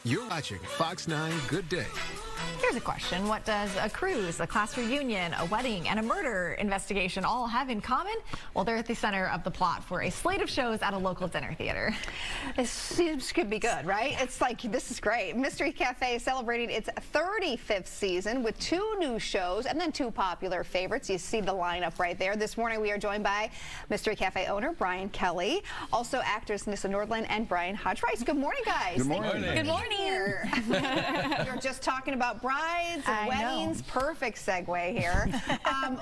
You're watching Fox 9 Good Day. Here's a question. What does a cruise, a class reunion, a wedding, and a murder investigation all have in common? Well, they're at the center of the plot for a slate of shows at a local dinner theater. This seems could be good, right? It's like, this is great. Mystery Cafe is celebrating its 35th season with 2 new shows and then 2 popular favorites. You see the lineup right there. This morning we are joined by Mystery Cafe owner Brian Kelly, also actors Nissa Nordland and Brian Hodge-Rice. Good morning, guys. Good morning. Good morning. You're just talking about brides and weddings. Perfect segue here.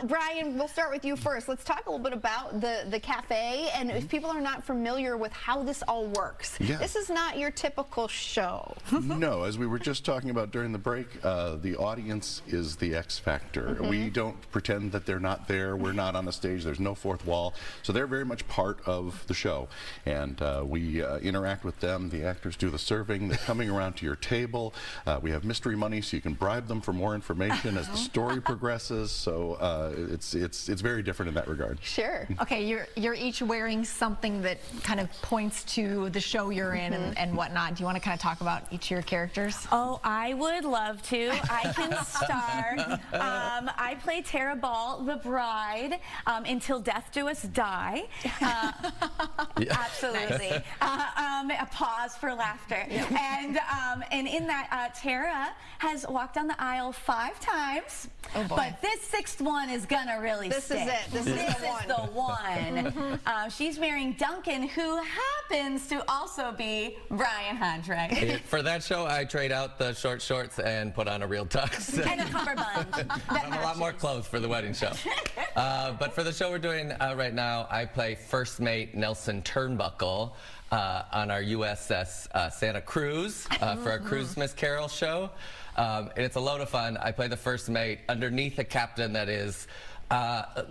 Brian, we'll start with you first. Let's talk a little bit about the cafe, and if people are not familiar with how this all works. Yeah. This is not your typical show. No, as we were just talking about during the break, the audience is the X factor. We don't pretend that they're not there. We're not on a stage. There's no fourth wall. So they're very much part of the show. And we interact with them. The actors do the serving. They're coming around to your table. We have mystery money, so you can bribe them for more information as the story progresses. So it's very different in that regard. Sure. Okay, you're each wearing something that kind of points to the show you're in and whatnot. Do you want to kind of talk about each of your characters? Oh, I would love to. I can start. I play Tara Ball, the bride, until death do us die. Absolutely. A pause for laughter. And in that, Tara has walked down the aisle 5 times. Oh boy. But this 6th one is gonna really This stick. is it. This is the one. She's marrying Duncan, who happens to also be Brian Hodge-Rice. For that show, I trade out the short shorts and put on a real tux. And a cummerbund. I'm a lot more clothes for the wedding show. But for the show we're doing right now, I play First Mate Nelson Turnbuckle on our USS Santa Cruz for our Christmas Carol show. And it's a load of fun. I play the first mate underneath a captain that is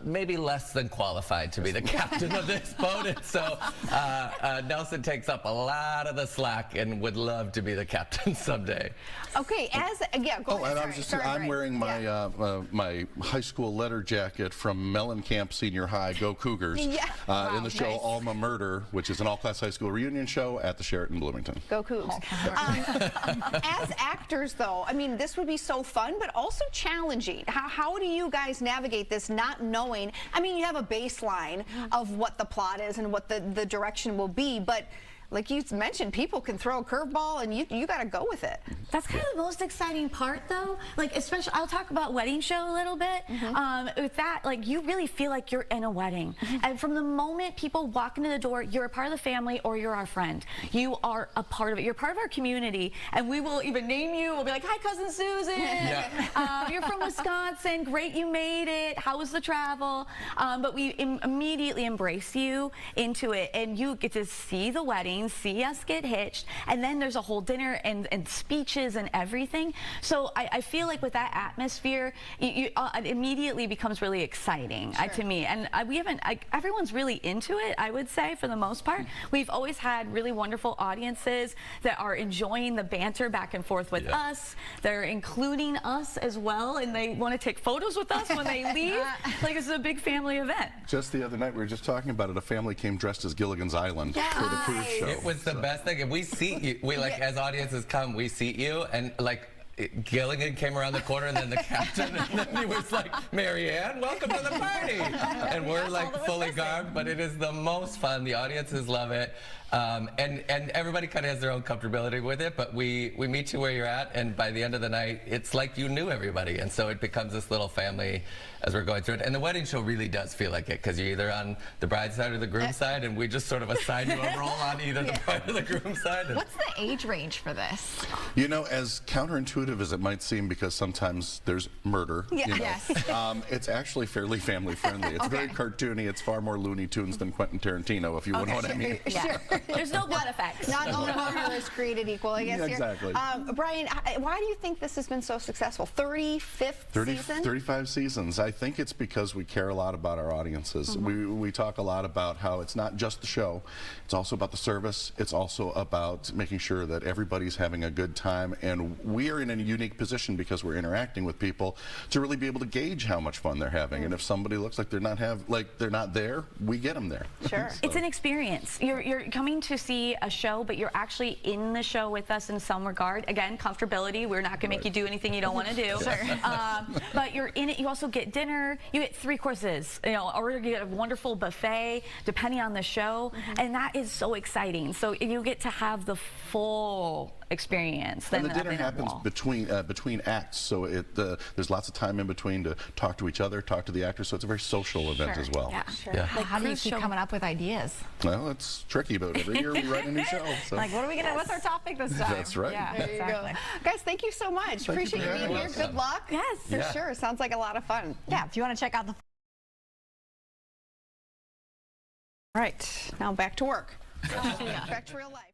maybe less than qualified to be the captain of this boat. And so Nelson takes up a lot of the slack and would love to be the captain someday. Okay, go ahead. I'm wearing my my high school letter jacket from Mellencamp Senior High, Go Cougars, in the show Alma Murder, which is an all-class high school reunion show at the Sheraton, Bloomington. Go Cougs. As actors, though, I mean, this would be so fun, but also challenging. How do you guys navigate this, not knowing? I mean, you have a baseline of what the plot is and what the direction will be, but like you mentioned, people can throw a curveball and you got to go with it. That's kind of the most exciting part, though. Like, especially, I'll talk about wedding show a little bit. With that, like, you really feel like you're in a wedding. And from the moment people walk into the door, you're a part of the family or you're our friend. You are a part of it. You're part of our community. And we will even name you. We'll be like, hi, Cousin Susan. You're from Wisconsin. Great, you made it. How was the travel? But we immediately embrace you into it. And you get to see the wedding, see us get hitched, and then there's a whole dinner and speeches and everything. So I feel like with that atmosphere, it immediately becomes really exciting to me. And everyone's really into it, I would say, for the most part. We've always had really wonderful audiences that are enjoying the banter back and forth with us. They're including us as well, and they want to take photos with us when they leave. Like, it's a big family event. Just the other night, we were just talking about it. A family came dressed as Gilligan's Island for the cruise show. It was the best thing. If we seat you, as audiences come, we seat you, and like Gilligan came around the corner, and then the captain, and then he was like, Marianne, welcome to the party. And we're like fully garbed, but it is the most fun. The audiences love it. And everybody kind of has their own comfortability with it, but we meet you where you're at, and by the end of the night, it's like you knew everybody, and so it becomes this little family as we're going through it. And the wedding show really does feel like it, because you're either on the bride's side or the groom's side, and we just sort of assign you a role on either the bride or the groom's side. What's the age range for this? You know, as counterintuitive as it might seem, because sometimes there's murder, it's actually fairly family friendly. It's very cartoony. It's far more Looney Tunes than Quentin Tarantino, if you know what I mean. Sure. There's no blood effects. Not all horror is created equal, I guess. Exactly. Brian, why do you think this has been so successful? 35th season? 35 seasons. I think it's because we care a lot about our audiences. We talk a lot about how it's not just the show. It's also about the service. It's also about making sure that everybody's having a good time. And we are in a unique position because we're interacting with people to really be able to gauge how much fun they're having. And if somebody looks like they're not there, we get them there. Sure. It's an experience. You're coming coming to see a show, but you're actually in the show with us in some regard. Again, comfortability. We're not going to make you do anything you don't want to do. But you're in it. You also get dinner. You get 3 courses, you know, or you get a wonderful buffet depending on the show, and that is so exciting. So you get to have the full experience. And the dinner happens between acts, so there's lots of time in between to talk to each other, talk to the actors. So it's a very social event as well. Yeah, Yeah. Like, how do you keep coming up with ideas? Well, it's tricky, but every year we write a new show. So. Like, what are we gonna? What's our topic this time? That's right. Yeah, There you go. Guys, thank you so much. Appreciate you being here. Good luck. Yes. For sure. Sounds like a lot of fun. Yeah, if you want to check out the. All right, now back to work. Back to real life.